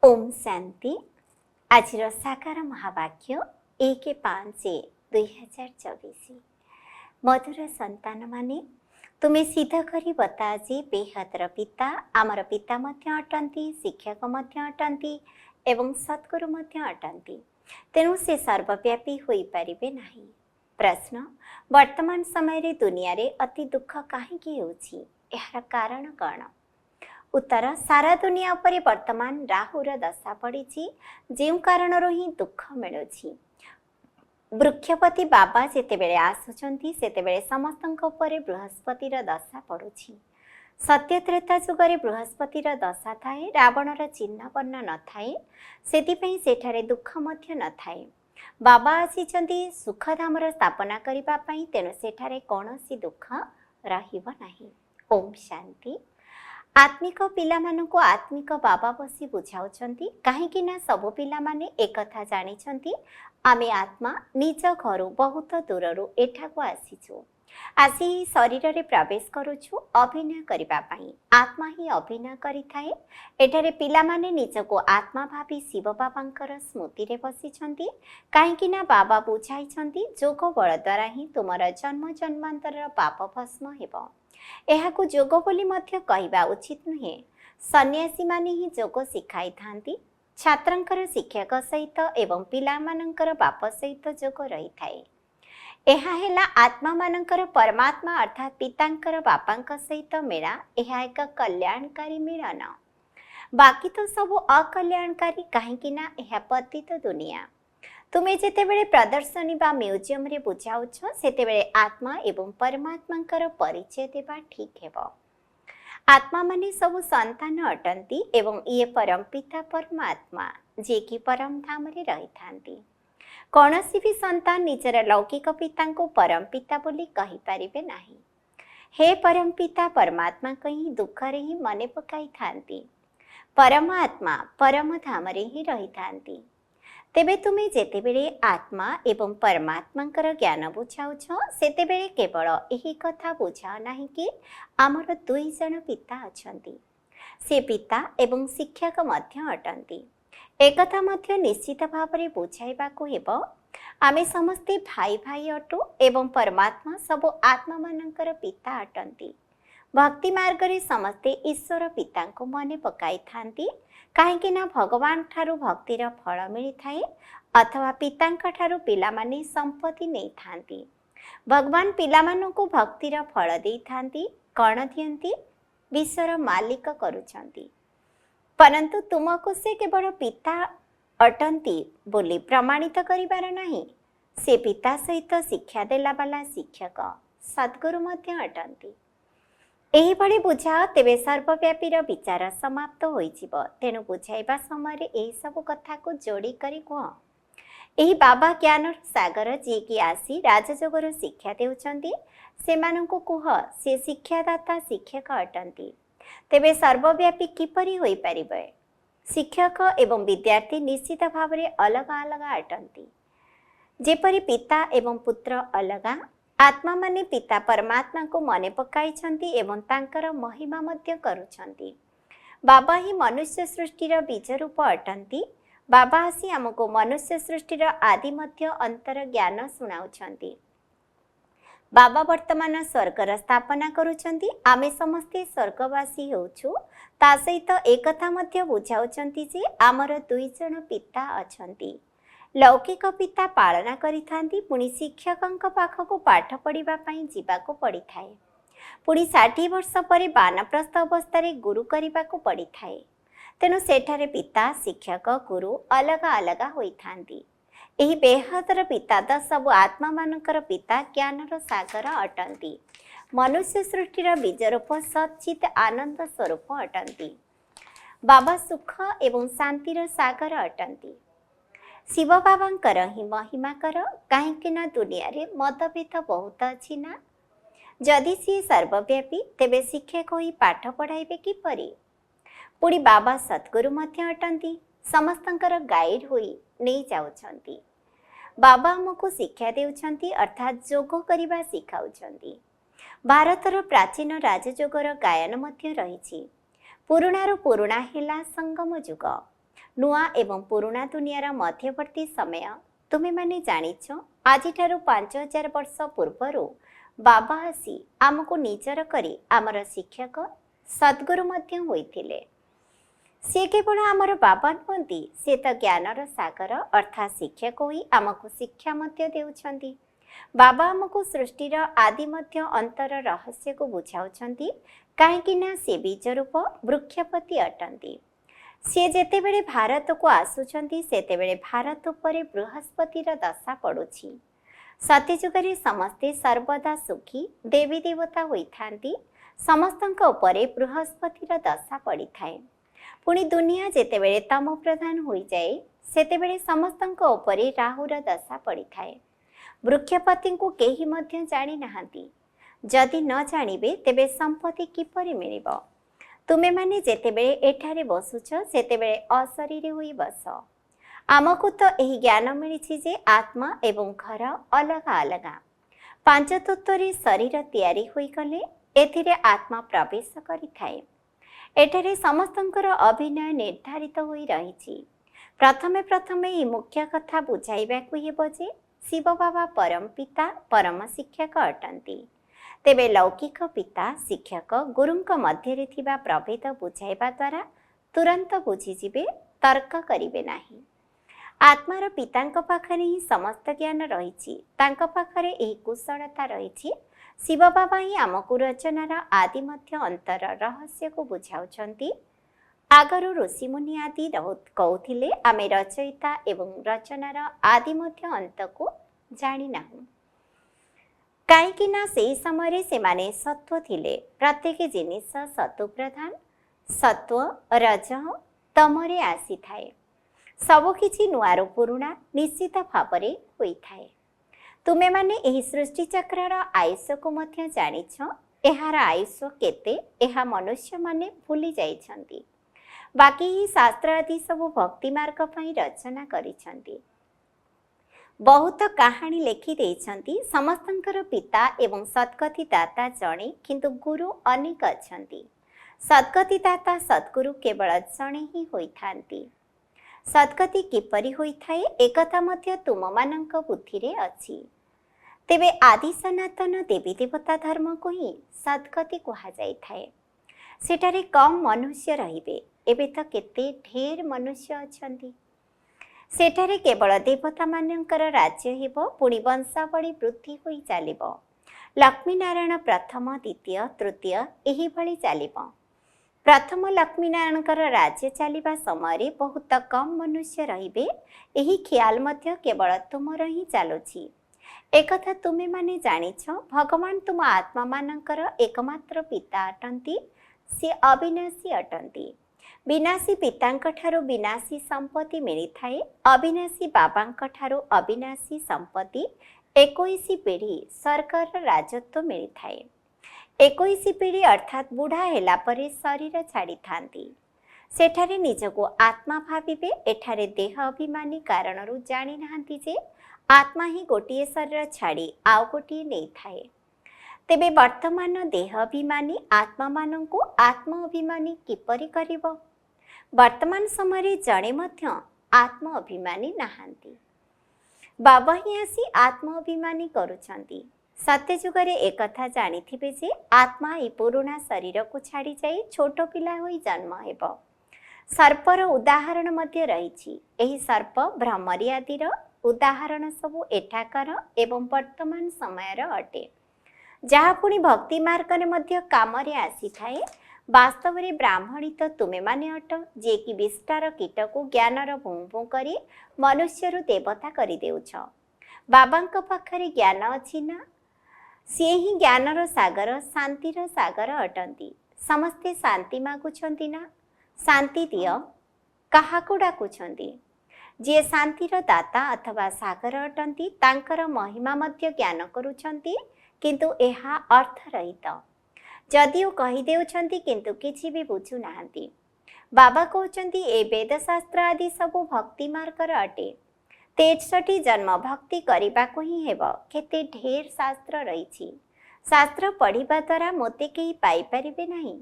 ओम शांति। आज साकार महावाक्य 1-5-2024। मधुर संतान माने तुम्हें सिद्ध करी बता जे बेहदर पिता आमर पिता मध्य अटंती, शिक्षक मध्य अटंती एवं सद्गुरु मध्य अटंती। तेणु से सर्वव्यापी होई परिबे नाही। प्रश्न, वर्तमान समय रे दुनिया रे अति दुख काहेकि होउछि? एहार कारण कौन? उत्तर, सारा दुनिया उपरे वर्तमान राहुर दशा पड़ी, जो कारण ही दुख मिलुछि। वृक्षपति बाबा जेतेबेले आसुचंती सेतेबेले समस्तଙ୍କ उपरे बृहस्पतिर दशा पड़ुछि। सत्य त्रेता जुगरे बृहस्पतिर दशा थाए, रावणर चिन्ह वर्ण न थाए, सेतिपई सेठारे दुख मध्य न थाए। बाबा आसीचंती सुखधामर स्थापना करिबा पई, तेणु सेठारे कौनसी दुख रहिब नाही। ओम शांति। आत्मिक पिला मानकु आत्मिक बाबा बसी बुझाउछंती, काहेकि ना सबु पिला माने एकथा जानिछंती आमे आत्मा निज घरु बहुत दूररु एठाकु आसीछु। आसी शरीर रे प्रवेश करूछु अभिनय करिबा पई। आत्मा ही अभिनय करिथाए। एठारे पिला माने निजको आत्मा भाबी शिव बाबांकर स्मृति रे बसिछंती, काहेकि ना बाबा बुझाइछंती जोग बळ द्वारा ही तुमर जन्म जन्मांतरर पाप भस्म हेबो। एहाकु जोग बोली मध्य कहिबा उचित नुहे। सन्यासी माने ही जोग शिखाई थांती। छात्रंकर शिक्षक सहित एवं पिला मानंकर बाप सहित जोग रही थाए। एहा हेला आत्मा मानंकर परमात्मा अर्थात पितांकर बापांक सहित मेला। एहा एक कल्याणकारी मिलन। बाकी तो सब अकल्याणकारी, काहेकि ना एहा पतित दुनिया। तुम्हें जेतेबेले प्रदर्शनी बा म्यूजियम रे बुझाउछ, सेतेबेले आत्मा एवं परमात्मांकर परिचय देबा ठीक हेबो। आत्मा माने सब संतान अटंती एवं ये परम पिता परमात्मा जे कि परम धाम रे रही थांती। कौनसी भी संतान निजर लौकिक पिता को परम पिता बोली कहि परिबे नाही। हे परम पिता परमात्मा कहीं दुख रे ही मने पकाई थांती। परमात्मा परम धाम रे ही रही थांती। तेबे तुम्हें जेतेबेले आत्मा एवं परमात्मांकर ज्ञान बुझाउछ, सेतेबेले केवल एही कथा बुझाओ नाही कि आमर दुई जण पिता अछंती। से पिता एवं शिक्षक मध्य अटंती। एकथा मध्य निश्चित भावरे बुझाइबाकु हेबो, आमे समस्ते भाई भाई अटु एवं परमात्मा सब आत्मा मानंकर पिता अटंती। भक्ति मार्ग रे समस्ते ईश्वर पिता को मने पकाई थांती, काहेकि ना भगवान ठारू भक्तिर फल मिली थाए अथवा पितांका ठारू पिला माने संपत्ति नहीं थांती। भगवान पिला मानकु भक्तिर फल देई थांती। कण दियंती? विश्वर मालिक करूछंती। परंतु तुमको से केवल पिता अटंती बोली प्रमाणित करिबार नाही। से पिता सहित शिक्षा देला वाला शिक्षक सद्गुरु मध्य अटंती। एही भली बुझाओ, तेबे सर्वव्यापीर विचार समाप्त होइजिब। तेणु बुझाइबा समय एही सब कथा को जोड़ी करी कह। एही बाबा ज्ञान सागर जी की आसी राजयोगर शिक्षा देउछंती, सेमानंकु कह से शिक्षादाता शिक्षक अटंती। तेबे सर्वव्यापी किपरि होई परिबे? शिक्षक एवं विद्यार्थी निश्चित भावरे अलग अलग अटंती। जेपरि पिता एवं पुत्र अलगा, आत्मा माने पिता परमात्मा को मने पकाइछंती एवं तांकर महिमा मध्य करूछंती। बाबा ही मनुष्य सृष्टिर बीज रूप अटंती। बाबा आसी हमको मनुष्य सृष्टिर आदि मध्य अंतर ज्ञान सुनाउछंती। बाबा वर्तमान स्वर्गर स्थापना करूछंती। आमे समस्ते स्वर्गवासी होउछु। ता सहित एकथा मध्य बुझाउछंती जे आमर दुई जण पिता अछंती। लौकिक पिता पालना करिथांती, पुणी शिक्षकंक पाखको पाठ पढ़िबा पई जीवाको पड़िथाए। पुणी 60 वर्ष परे बानप्रस्थ अवस्था गुरु करिबाको पड़िथाए। तेणु सेठारे पिता शिक्षक गुरु अलग अलग होइथांती। एही बेहदर पिता द सब आत्मा मानकर पिता ज्ञानर सागर अटंती। मनुष्य सृष्टिर बीजरूप सच्चित आनंद स्वरूप अटंती। बाबा सुख एवं शांतिर सागर अटंती। शिव बाबांकर ही महिमा कर, काहेकि ना दुनिया रे मतभेद बहुत अछि ना। जदि सी सर्वव्यापी, तेबे शिक्षक होई पाठ पढ़ाइबे किपरि? पुणी बाबा सद्गुरु मध्य अटंती। समस्तंकर गाइड होई नहीं जाउछंती। बाबा हमको शिक्षा देउछंती, अर्थात जोग करिबा सिखाउछंती। भारतर प्राचीन राजयोगर गायन मध्य रहिछि। पुरुणारु पुरुणा हेला संगम जुग। ନୂଆ ଏବଂ ପୁରୁଣା ଦୁନିଆର ମଧ୍ୟବର୍ତ୍ତୀ ସମୟ ତୁମେମାନେ ଜାଣିଛ। ଆଜିଠାରୁ 5000 ବର୍ଷ ପୂର୍ବରୁ ବାବା ଆସି ଆମକୁ ନିଜର କରି ଆମର ଶିକ୍ଷକ ସଦ୍ଗୁରୁ ମଧ୍ୟ ହୋଇଥିଲେ। ସେ କେବଳ ଆମର ବାବା ନୁହନ୍ତି, ସେ ତ ଜ୍ଞାନର ସାଗର ଅର୍ଥାତ୍ ଶିକ୍ଷକ ହୋଇ ଆମକୁ ଶିକ୍ଷା ମଧ୍ୟ ଦେଉଛନ୍ତି। ବାବା ଆମକୁ ସୃଷ୍ଟିର ଆଦି ମଧ୍ୟ ଅନ୍ତର ରହସ୍ୟକୁ ବୁଝାଉଛନ୍ତି, କାହିଁକି ନା ସେ ବୀଜରୂପ ବୃକ୍ଷପତି ଅଟନ୍ତି। ସେ ଯେତେବେଳେ ଭାରତକୁ ଆସୁଛନ୍ତି ସେତେବେଳେ ଭାରତ ଉପରେ ବୃହସ୍ପତିର ଦଶା ପଡ଼ୁଛି। ସତ୍ୟଯୁଗରେ ସମସ୍ତେ ସର୍ବଦା ସୁଖୀ ଦେବୀ ଦେବତା ହୋଇଥାନ୍ତି। ସମସ୍ତଙ୍କ ଉପରେ ବୃହସ୍ପତିର ଦଶା ପଡ଼ିଥାଏ। ପୁଣି ଦୁନିଆ ଯେତେବେଳେ ତମ ପ୍ରଧାନ ହୋଇଯାଏ ସେତେବେଳେ ସମସ୍ତଙ୍କ ଉପରେ ରାହୁର ଦଶା ପଡ଼ିଥାଏ। ବୃକ୍ଷପତିଙ୍କୁ କେହି ମଧ୍ୟ ଜାଣିନାହାନ୍ତି। ଯଦି ନ ଜାଣିବେ ତେବେ ସମ୍ପତ୍ତି କିପରି ମିଳିବ? ତୁମେମାନେ ଯେତେବେଳେ ଏଠାରେ ବସୁଛ ସେତେବେଳେ ଅଶରୀରୀ ହୋଇ ବସ। ଆମକୁ ତ ଏହି ଜ୍ଞାନ ମିଳିଛି ଯେ ଆତ୍ମା ଏବଂ ଘର ଅଲଗା ଅଲଗା। ପାଞ୍ଚତତ୍ତ୍ୱରେ ଶରୀର ତିଆରି ହୋଇଗଲେ ଏଥିରେ ଆତ୍ମା ପ୍ରବେଶ କରିଥାଏ। ଏଠାରେ ସମସ୍ତଙ୍କର ଅଭିନୟ ନିର୍ଦ୍ଧାରିତ ହୋଇ ରହିଛି। ପ୍ରଥମେ ଏହି ମୁଖ୍ୟ କଥା ବୁଝାଇବାକୁ ହେବ ଯେ ଶିବ ବାବା ପରମ ପିତା ପରମ ଶିକ୍ଷକ ଅଟନ୍ତି। ତେବେ ଲୌକିକ ପିତା ଶିକ୍ଷକ ଗୁରୁଙ୍କ ମଧ୍ୟରେ ଥିବା ପ୍ରଭେଦ ବୁଝାଇବା ଦ୍ୱାରା ତୁରନ୍ତ ବୁଝିଯିବେ, ତର୍କ କରିବେ ନାହିଁ। ଆତ୍ମାର ପିତାଙ୍କ ପାଖରେ ହିଁ ସମସ୍ତ ଜ୍ଞାନ ରହିଛି, ତାଙ୍କ ପାଖରେ ଏହି କୁଶଳତା ରହିଛି। ଶିବ ବାବା ହିଁ ଆମକୁ ରଚନାର ଆଦି ମଧ୍ୟ ଅନ୍ତର ରହସ୍ୟକୁ ବୁଝାଉଛନ୍ତି। ଆଗରୁ ଋଷିମୁନି ଆଦି କହୁଥିଲେ ଆମେ ରଚୟିତା ଏବଂ ରଚନାର ଆଦି ମଧ୍ୟ ଅନ୍ତକୁ ଜାଣିନାହୁଁ। କାହିଁକି ନା ସେହି ସମୟରେ ସେମାନେ ସତ୍ୱ ଥିଲେ। ପ୍ରତ୍ୟେକ ଜିନିଷ ସତ୍ୱ ପ୍ରଧାନ। ସତ୍ୱ ରଜ ତମରେ ଆସିଥାଏ। ସବୁକିଛି ନୂଆରୁ ପୁରୁଣା ନିଶ୍ଚିତ ଭାବରେ ହୋଇଥାଏ। ତୁମେମାନେ ଏହି ସୃଷ୍ଟିଚକ୍ରର ଆୟୁଷକୁ ମଧ୍ୟ ଜାଣିଛ। ଏହାର ଆୟୁଷ କେତେ ଏହା ମନୁଷ୍ୟମାନେ ଭୁଲି ଯାଇଛନ୍ତି। ବାକି ଏହି ଶାସ୍ତ୍ର ଆଦି ସବୁ ଭକ୍ତି ମାର୍ଗ ପାଇଁ ରଚନା କରିଛନ୍ତି। ବହୁତ କାହାଣୀ ଲେଖି ଦେଇଛନ୍ତି। ସମସ୍ତଙ୍କର ପିତା ଏବଂ ସଦ୍ଗତି ଦାତା ଜଣେ, କିନ୍ତୁ ଗୁରୁ ଅନେକ ଅଛନ୍ତି। ସଦ୍ଗତି ଦାତା ସଦ୍ଗୁରୁ କେବଳ ଜଣେ ହିଁ ହୋଇଥାନ୍ତି। ସଦ୍ଗତି କିପରି ହୋଇଥାଏ ଏକଥା ମଧ୍ୟ ତୁମମାନଙ୍କ ବୁଦ୍ଧିରେ ଅଛି। ତେବେ ଆଦି ସନାତନ ଦେବୀ ଦେବତା ଧର୍ମକୁ ହିଁ ସଦ୍ଗତି କୁହାଯାଇଥାଏ। ସେଠାରେ କମ୍ ମନୁଷ୍ୟ ରହିବେ। ଏବେ ତ କେତେ ଢେର ମନୁଷ୍ୟ ଅଛନ୍ତି। ସେଠାରେ କେବଳ ଦେବତାମାନଙ୍କର ରାଜ୍ୟ ହେବ। ପୁଣି ବଂଶାବଳୀ ବୃଦ୍ଧି ହୋଇ ଚାଲିବ। ଲକ୍ଷ୍ମୀନାରାୟଣ ପ୍ରଥମ ଦ୍ୱିତୀୟ ତୃତୀୟ ଏହିଭଳି ଚାଲିବ। ପ୍ରଥମ ଲକ୍ଷ୍ମୀନାରାୟଣଙ୍କର ରାଜ୍ୟ ଚାଲିବା ସମୟରେ ବହୁତ କମ୍ ମନୁଷ୍ୟ ରହିବେ। ଏହି ଖିଆଲ ମଧ୍ୟ କେବଳ ତୁମର ହିଁ ଚାଲୁଛି। ଏକଥା ତୁମେମାନେ ଜାଣିଛ, ଭଗବାନ ତୁମ ଆତ୍ମାମାନଙ୍କର ଏକମାତ୍ର ପିତା ଅଟନ୍ତି। ସେ ଅବିନାଶୀ ଅଟନ୍ତି। ବିନାଶୀ ପିତାଙ୍କ ଠାରୁ ବିନାଶୀ ସମ୍ପତ୍ତି ମିଳିଥାଏ। ଅବିନାଶୀ ବାବାଙ୍କ ଠାରୁ ଅବିନାଶୀ ସମ୍ପତ୍ତି 21 ପିଢ଼ି ସ୍ୱର୍ଗର ରାଜତ୍ୱ ମିଳିଥାଏ। 21 ପିଢ଼ି ଅର୍ଥାତ୍ ବୁଢ଼ା ହେଲା ପରେ ଶରୀର ଛାଡ଼ିଥାନ୍ତି। ସେଠାରେ ନିଜକୁ ଆତ୍ମା ଭାବିବେ। ଏଠାରେ ଦେହ ଅଭିମାନୀ କାରଣରୁ ଜାଣିନାହାନ୍ତି ଯେ ଆତ୍ମା ହିଁ ଗୋଟିଏ ଶରୀର ଛାଡ଼ି ଆଉ ଗୋଟିଏ ନେଇଥାଏ। ତେବେ ବର୍ତ୍ତମାନ ଦେହ ଅଭିମାନୀ ଆତ୍ମାମାନଙ୍କୁ ଆତ୍ମ ଅଭିମାନୀ କିପରି କରିବ? ବର୍ତ୍ତମାନ ସମୟରେ ଜଣେ ମଧ୍ୟ ଆତ୍ମ ଅଭିମାନୀ ନାହାନ୍ତି। ବାବା ହିଁ ଆସି ଆତ୍ମ ଅଭିମାନୀ କରୁଛନ୍ତି। ସତ୍ୟଯୁଗରେ ଏକଥା ଜାଣିଥିବେ ଯେ ଆତ୍ମା ଏହି ପୁରୁଣା ଶରୀରକୁ ଛାଡ଼ି ଯାଇ ଛୋଟ ପିଲା ହୋଇ ଜନ୍ମ ହେବ। ସର୍ପର ଉଦାହରଣ ମଧ୍ୟ ରହିଛି। ଏହି ସର୍ପ ଭ୍ରମରୀ ଆଦିର ଉଦାହରଣ ସବୁ ଏଠାକାର ଏବଂ ବର୍ତ୍ତମାନ ସମୟର ଅଟେ, ଯାହା ପୁଣି ଭକ୍ତି ମାର୍ଗରେ ମଧ୍ୟ କାମରେ ଆସିଥାଏ। ବାସ୍ତବରେ ବ୍ରାହ୍ମଣୀ ତ ତୁମେମାନେ ଅଟ, ଯିଏକି ବିଷ୍ଠାର କୀଟକୁ ଜ୍ଞାନର ଭୁଁ ଭୁଁ କରି ମନୁଷ୍ୟରୁ ଦେବତା କରିଦେଉଛ। ବାବାଙ୍କ ପାଖରେ ଜ୍ଞାନ ଅଛି ନା? ସିଏ ହିଁ ଜ୍ଞାନର ସାଗର, ଶାନ୍ତିର ସାଗର ଅଟନ୍ତି। ସମସ୍ତେ ଶାନ୍ତି ମାଗୁଛନ୍ତି ନା? ଶାନ୍ତି ଦିଅ। କାହାକୁ ଡାକୁଛନ୍ତି? ଯିଏ ଶାନ୍ତିର ଦାତା ଅଥବା ସାଗର ଅଟନ୍ତି ତାଙ୍କର ମହିମା ମଧ୍ୟ ଜ୍ଞାନ କରୁଛନ୍ତି, କିନ୍ତୁ ଏହା ଅର୍ଥରହିତ। ଯଦିଓ କହିଦେଉଛନ୍ତି କିନ୍ତୁ କିଛି ବି ବୁଝୁନାହାନ୍ତି। ବାବା କହୁଛନ୍ତି ଏ ବେଦଶାସ୍ତ୍ର ଆଦି ସବୁ ଭକ୍ତି ମାର୍ଗର ଅଟେ। 63 ଜନ୍ମ ଭକ୍ତି କରିବାକୁ ହିଁ ହେବ। କେତେ ଢେର ଶାସ୍ତ୍ର ରହିଛି। ଶାସ୍ତ୍ର ପଢ଼ିବା ଦ୍ୱାରା ମୋତେ କେହି ପାଇପାରିବେ ନାହିଁ।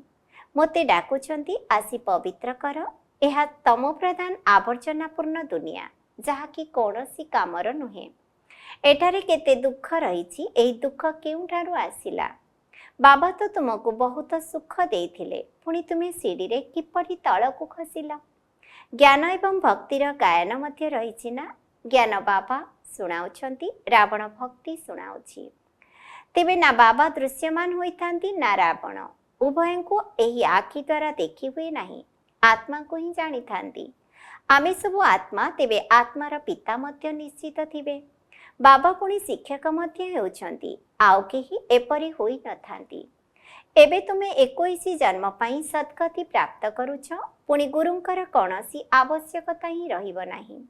ମୋତେ ଡାକୁଛନ୍ତି ଆସି ପବିତ୍ର କର। ଏହା ତମ ପ୍ରଧାନ ଆବର୍ଜନାପୂର୍ଣ୍ଣ ଦୁନିଆ, ଯାହାକି କୌଣସି କାମର ନୁହେଁ। ଏଠାରେ କେତେ ଦୁଃଖ ରହିଛି, ଏହି ଦୁଃଖ କେଉଁଠାରୁ ଆସିଲା? ବାବା ତ ତୁମକୁ ବହୁତ ସୁଖ ଦେଇଥିଲେ, ପୁଣି ତୁମେ ସିଡ଼ିରେ କିପରି ତଳକୁ ଖସିଲ? ଜ୍ଞାନ ଏବଂ ଭକ୍ତିର ଗାୟନ ମଧ୍ୟ ରହିଛି ନା? ଜ୍ଞାନ ବାବା ଶୁଣାଉଛନ୍ତି, ରାବଣ ଭକ୍ତି ଶୁଣାଉଛି। ତେବେ ନା ବାବା ଦୃଶ୍ୟମାନ ହୋଇଥାନ୍ତି ନା ରାବଣ। ଉଭୟଙ୍କୁ ଏହି ଆଖି ଦ୍ୱାରା ଦେଖି ହୁଏ ନାହିଁ, ଆତ୍ମାକୁ ହିଁ ଜାଣିଥାନ୍ତି। ଆମେ ସବୁ ଆତ୍ମା, ତେବେ ଆତ୍ମାର ପିତା ମଧ୍ୟ ନିଶ୍ଚିତ ଥିବେ। ବାବା ପୁଣି ଶିକ୍ଷକ ମଧ୍ୟ ହେଉଛନ୍ତି, ଆଉ କେହି ଏପରି ହୋଇନଥାନ୍ତି। ଏବେ ତୁମେ 21 ଜନ୍ମ ପାଇଁ ସଦ୍ଗତି ପ୍ରାପ୍ତ କରୁଛ, ପୁଣି ଗୁରୁଙ୍କର କୌଣସି ଆବଶ୍ୟକତା ହିଁ ରହିବ ନାହିଁ।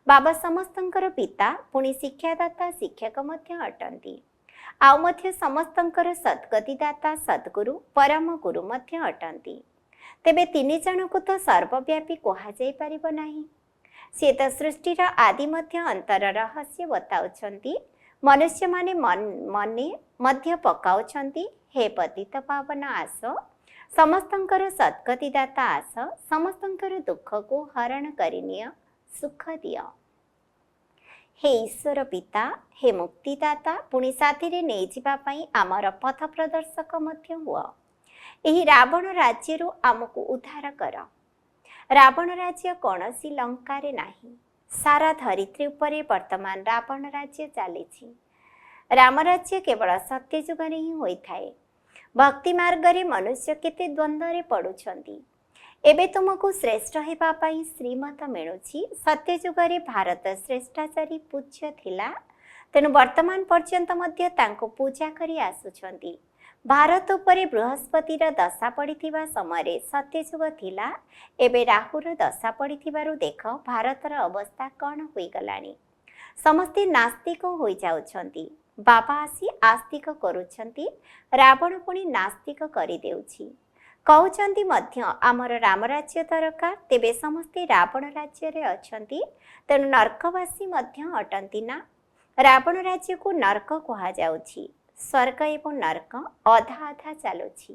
ବାବା ସମସ୍ତଙ୍କର ପିତା, ପୁଣି ଶିକ୍ଷାଦାତା ଶିକ୍ଷକ ମଧ୍ୟ ଅଟନ୍ତି। ଆଉ ମଧ୍ୟ ସମସ୍ତଙ୍କର ସଦ୍ଗତିଦାତା ସଦ୍ଗୁରୁ ପରମ ଗୁରୁ ମଧ୍ୟ ଅଟନ୍ତି। ତେବେ ତିନି ଜଣଙ୍କୁ ତ ସର୍ବବ୍ୟାପୀ କୁହାଯାଇପାରିବ ନାହିଁ। ସେ ତ ସୃଷ୍ଟିର ଆଦି ମଧ୍ୟ ଅନ୍ତର ରହସ୍ୟ ବତାଉଛନ୍ତି। ମନୁଷ୍ୟମାନେ ମନେ ମଧ୍ୟ ପକାଉଛନ୍ତି, ହେ ପତିତ ପାବନ ଆସ, ସମସ୍ତଙ୍କର ସଦ୍ଗତିଦାତା ଆସ, ସମସ୍ତଙ୍କର ଦୁଃଖକୁ ହରଣ କରିନିଅ, ସୁଖ ଦିଅ। ହେ ଈଶ୍ୱର ପିତା, ହେ ମୁକ୍ତିଦାତା, ପୁଣି ସାଥିରେ ନେଇଯିବା ପାଇଁ ଆମର ପଥ ପ୍ରଦର୍ଶକ ମଧ୍ୟ ହୁଅ। ଏହି ରାବଣ ରାଜ୍ୟରୁ ଆମକୁ ଉଦ୍ଧାର କର। ରାବଣ ରାଜ୍ୟ କୌଣସି ଲଙ୍କାରେ ନାହିଁ। ସାରା ଧରିତ୍ରୀ ଉପରେ ବର୍ତ୍ତମାନ ରାବଣ ରାଜ୍ୟ ଚାଲିଛି। ରାମରାଜ୍ୟ କେବଳ ସତ୍ୟ ଯୁଗରେ ହିଁ ହୋଇଥାଏ। ଭକ୍ତି ମାର୍ଗରେ ମନୁଷ୍ୟ କେତେ ଦ୍ୱନ୍ଦ୍ୱରେ ପଡ଼ୁଛନ୍ତି। ଏବେ ତୁମକୁ ଶ୍ରେଷ୍ଠ ହେବା ପାଇଁ ଶ୍ରୀମତ ମିଳୁଛି। ସତ୍ୟ ଯୁଗରେ ଭାରତ ଶ୍ରେଷ୍ଠାଚାରୀ ପୂଜ୍ୟ ଥିଲା, ତେଣୁ ବର୍ତ୍ତମାନ ପର୍ଯ୍ୟନ୍ତ ମଧ୍ୟ ତାଙ୍କୁ ପୂଜା କରି ଆସୁଛନ୍ତି। ଭାରତ ଉପରେ ବୃହସ୍ପତିର ଦଶା ପଡ଼ିଥିବା ସମୟରେ ସତ୍ୟଯୁଗ ଥିଲା। ଏବେ ରାହୁର ଦଶା ପଡ଼ିଥିବାରୁ ଦେଖ ଭାରତର ଅବସ୍ଥା କ'ଣ ହୋଇଗଲାଣି। ସମସ୍ତେ ନାସ୍ତିକ ହୋଇଯାଉଛନ୍ତି। ବାବା ଆସି ଆସ୍ତିକ କରୁଛନ୍ତି, ରାବଣ ପୁଣି ନାସ୍ତିକ କରିଦେଉଛି। କହୁଛନ୍ତି ମଧ୍ୟ ଆମର ରାମରାଜ୍ୟ ଦରକାର। ତେବେ ସମସ୍ତେ ରାବଣ ରାଜ୍ୟରେ ଅଛନ୍ତି, ତେଣୁ ନର୍କବାସୀ ମଧ୍ୟ ଅଟନ୍ତି ନା? ରାବଣ ରାଜ୍ୟକୁ ନର୍କ କୁହାଯାଉଛି। ସ୍ୱର୍ଗ ଏବଂ ନର୍କ ଅଧା ଅଧା ଚାଲୁଛି।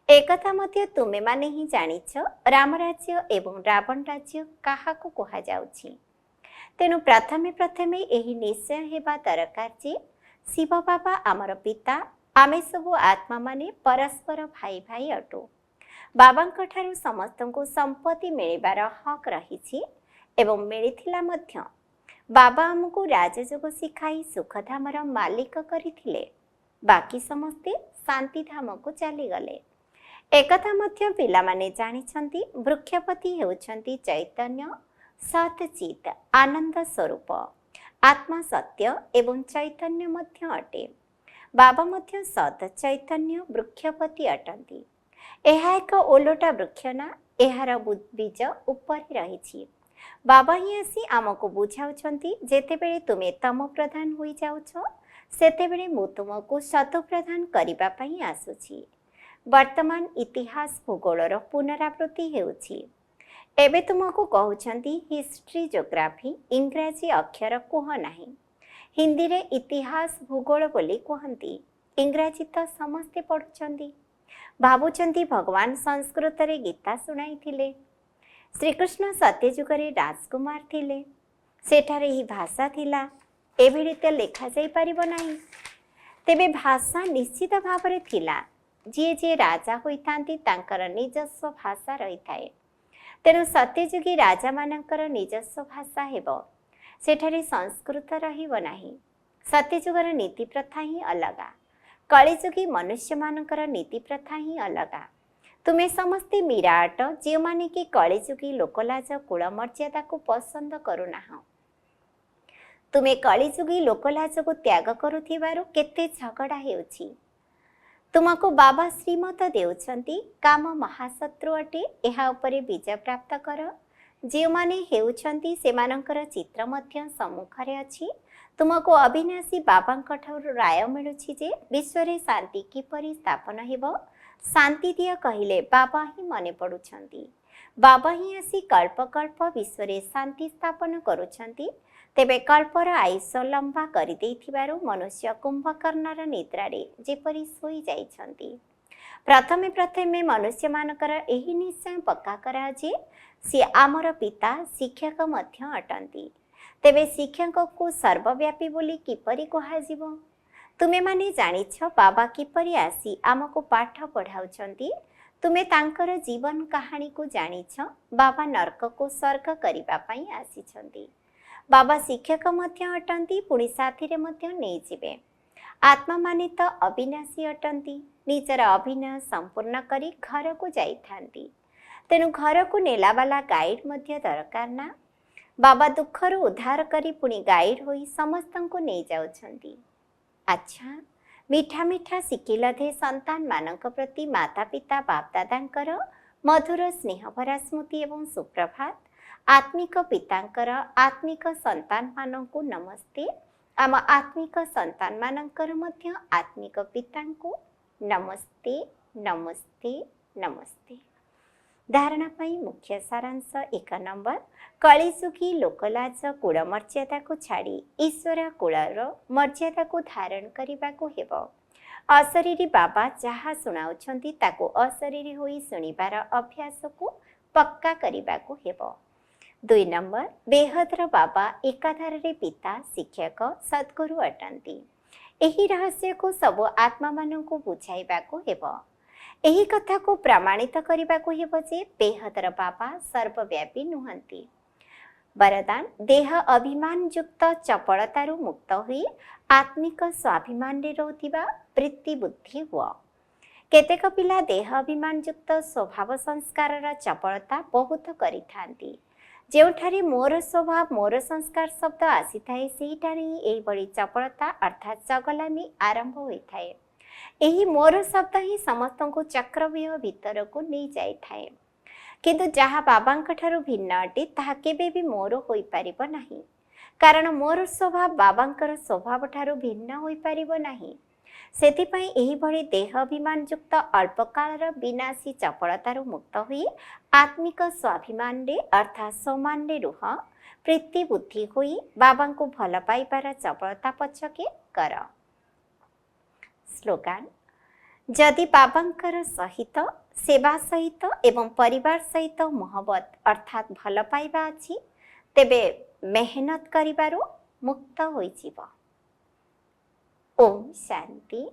ଏକଥା ମଧ୍ୟ ତୁମେମାନେ ହିଁ ଜାଣିଛ, ରାମରାଜ୍ୟ ଏବଂ ରାବଣ ରାଜ୍ୟ କାହାକୁ କୁହାଯାଉଛି। ତେଣୁ ପ୍ରଥମେ ଏହି ନିଶ୍ଚୟ ହେବା ଦରକାର ଯେ ଶିବ ବାବା ଆମର ପିତା, ଆମେ ସବୁ ଆତ୍ମାମାନେ ପରସ୍ପର ଭାଇ ଭାଇ ଅଟୁ। ବାବାଙ୍କ ଠାରୁ ସମସ୍ତଙ୍କୁ ସମ୍ପତ୍ତି ମିଳିବାର ହକ୍ ରହିଛି ଏବଂ ମିଳିଥିଲା ମଧ୍ୟ। ବାବା ଆମକୁ ରାଜଯୋଗ ଶିଖାଇ ସୁଖଧାମର ମାଲିକ କରିଥିଲେ। ବାକି ସମସ୍ତେ ଶାନ୍ତିଧାମକୁ ଚାଲିଗଲେ। ଏକଥା ମଧ୍ୟ ପିଲାମାନେ ଜାଣିଛନ୍ତି, ବୃକ୍ଷପତି ହେଉଛନ୍ତି ଚୈତନ୍ୟ ସତ୍ ଚିତ୍ ଆନନ୍ଦ ସ୍ୱରୂପ। ଆତ୍ମା ସତ୍ୟ ଏବଂ ଚୈତନ୍ୟ ମଧ୍ୟ ଅଟେ। ବାବା ମଧ୍ୟ ସତ୍ ଚୈତନ୍ୟ ବୃକ୍ଷପତି ଅଟନ୍ତି। ଏହା ଏକ ଓଲଟା ବୃକ୍ଷ ନା? ଏହାର ବୀଜ ଉପରେ ରହିଛି। ବାବା ହିଁ ଆସି ଆମକୁ ବୁଝାଉଛନ୍ତି, ଯେତେବେଳେ ତୁମେ ତମ ପ୍ରଧାନ ହୋଇଯାଉଛ, ସେତେବେଳେ ମୁଁ ତୁମକୁ ସତ ପ୍ରଦାନ କରିବା ପାଇଁ ଆସୁଛି। ବର୍ତ୍ତମାନ ଇତିହାସ ଭୂଗୋଳର ପୁନରାବୃତ୍ତି ହେଉଛି। ଏବେ ତୁମକୁ କହୁଛନ୍ତି ହିଷ୍ଟ୍ରି ଜୋଗ୍ରାଫି, ଇଂରାଜୀ ଅକ୍ଷର କୁହ ନାହିଁ। ହିନ୍ଦୀରେ ଇତିହାସ ଭୂଗୋଳ ବୋଲି କୁହନ୍ତି। ଇଂରାଜୀ ତ ସମସ୍ତେ ପଢ଼ୁଛନ୍ତି। ଭାବୁଛନ୍ତି ଭଗବାନ ସଂସ୍କୃତରେ ଗୀତା ଶୁଣାଇଥିଲେ। ଶ୍ରୀକୃଷ୍ଣ ସତ୍ୟଯୁଗରେ ରାଜକୁମାର ଥିଲେ, ସେଠାରେ ଏହି ଭାଷା ଥିଲା। ଏଭଳି ତ ଲେଖାଯାଇପାରିବ ନାହିଁ। ତେବେ ଭାଷା ନିଶ୍ଚିତ ଭାବରେ ଥିଲା। ଯିଏ ଯିଏ ରାଜା ହୋଇଥାନ୍ତି ତାଙ୍କର ନିଜସ୍ୱ ଭାଷା ରହିଥାଏ। ତେଣୁ ସତ୍ୟଯୁଗୀ ରାଜାମାନଙ୍କର ନିଜସ୍ୱ ଭାଷା ହେବ। ସେଠାରେ ସଂସ୍କୃତ ରହିବ ନାହିଁ। ସତ୍ୟଯୁଗର ନୀତି ପ୍ରଥା ହିଁ ଅଲଗା। କଳିଯୁଗୀ ମନୁଷ୍ୟମାନଙ୍କର ନୀତି ପ୍ରଥା ହିଁ ଅଲଗା। ତୁମେ ସମସ୍ତେ ମୀରା ଅଟ, ଯେଉଁମାନେ କି କଳିଯୁଗୀ ଲୋକଲାଜ କୁଳ ମର୍ଯ୍ୟାଦାକୁ ପସନ୍ଦ କରୁନାହଁ। ତୁମେ କଳିଯୁଗୀ ଲୋକଲାଜକୁ ତ୍ୟାଗ କରୁଥିବାରୁ କେତେ ଝଗଡ଼ା ହେଉଛି। ତୁମକୁ ବାବା ଶ୍ରୀମତ ଦେଉଛନ୍ତି, କାମ ମହାଶତ୍ରୁ ଅଟେ, ଏହା ଉପରେ ବିଜୟ ପ୍ରାପ୍ତ କର। ଯେଉଁମାନେ ହେଉଛନ୍ତି ସେମାନଙ୍କର ଚିତ୍ର ମଧ୍ୟ ସମ୍ମୁଖରେ ଅଛି। ତୁମକୁ ଅବିନାଶୀ ବାବାଙ୍କ ଠାରୁ ରାୟ ମିଳୁଛି ଯେ ବିଶ୍ୱରେ ଶାନ୍ତି କିପରି ସ୍ଥାପନ ହେବ। ଶାନ୍ତି ଦିଅ କହିଲେ ବାବା ହିଁ ମନେ ପଡ଼ୁଛନ୍ତି। ବାବା ହିଁ ଆସି କଳ୍ପ କଳ୍ପ ବିଶ୍ୱରେ ଶାନ୍ତି ସ୍ଥାପନ କରୁଛନ୍ତି। ତେବେ କଳ୍ପର ଆୟୁଷ ଲମ୍ବା କରିଦେଇଥିବାରୁ ମନୁଷ୍ୟ କୁମ୍ଭକର୍ଣ୍ଣର ନିଦ୍ରାରେ ଯେପରି ଶୋଇ ଯାଇଛନ୍ତି। प्रथमे प्रथमे मनुष्य मानकर एही निश्चय पक्का करा जे सी आमर पिता शिक्षक मध्य अटंती। तेबे शिक्षक को सर्वव्यापी बोली किपरि कहाजिवो? तुमे माने जानिछ बाबा किपरि आसी आमको पाठ पढ़ाउछंती। तुमे तांकर जीवन कहानी को जानिछ। बाबा नरक को स्वर्ग करिबा पई आसीछंती। बाबा शिक्षक मध्य अटंती, पुणी साथी रे मध्य नै जिवे। आत्मा माने तो अविनाशी अटंती। निजर अभिनय संपूर्ण करी घर को जाइथांती। तेणु घर को नेलावाला गाइड मध्य दरकार ना। बाबा दुखर उद्धार करी पुणी गाइड होई समस्तंको नै जाउछंती। अच्छा, मीठा मीठा शिखिलधे संतान मानक प्रति माता पिता बाप दादांकर मधुर स्नेह भरा स्मृति एवं सुप्रभात। आत्मिक पितांकर आत्मिक संतान मानंकु नमस्ते। आम आत्मिक संतान मानंकर मध्य आत्मिक पितांकु नमस्ते नमस्ते नमस्ते। धारणा पाई मुख्य सारांश 1 नंबर, कलिजुगी लोकलाज कूल मर्यादा को छाड़ी ईश्वर कूलर मर्यादा को धारण करने को हेबो। अशरीरी बाबा जहाँ शुणाउछंती ताको अशरीरी होई सुनिबार अभ्यास को पक्का करने को हेबो। 2 नंबर, बेहदर बाबा एकाधार पिता शिक्षक सद्गुरु अटंती। एही रहस्य को सब आत्मा मानन को बुझाइबा को हेबो। एही कथा को प्रमाणित करने को हेबो जे बेहदर बाबा सर्वव्यापी नुहंती। वरदान, देह अभिमान युक्त चपलतारु मुक्त हुई आत्मिक स्वाभिमान रे रहउथिबा वृत्ति बुद्धि हुआ। केतेक पिला देह अभिमान युक्त स्वभाव संस्कार चपलता बहुत करिथांती। जेउठारे मोर स्वभाव मोर संस्कार शब्द आसी थाए सेहिठारे एही बड़ी चपलता अर्थात चगलामी आरंभ होई थाए। एही मोर शब्द ही समस्तको चक्रव्यूह भितर को नहीं जाई थाए। किंतु जहाँ बाबांक ठारू भिन्न अटे ताहा केबे भी मोर होई पारिबो नाही। कारण मोर स्वभाव बाबांकर स्वभाव ठारू भिन्न होई पारिबो नाही। सेथिपई एही भଳି देह अभिमान युक्त अल्पकालर विनाशी चपलतारू मुक्त हुई आत्मिक स्वाभिमान रे अर्थात सम्मान रे रुह प्रीति बुद्धि हुई बाबांको भल पाइबार चपलता पछके कर। स्लोगान, जदि बाबांकर सहित सेवा सहित एवं परिवार सहित मोहब्बत अर्थात भल पाइबा अछि तेबे मेहनत करिबारो मुक्त होई जीव। ओम शांति।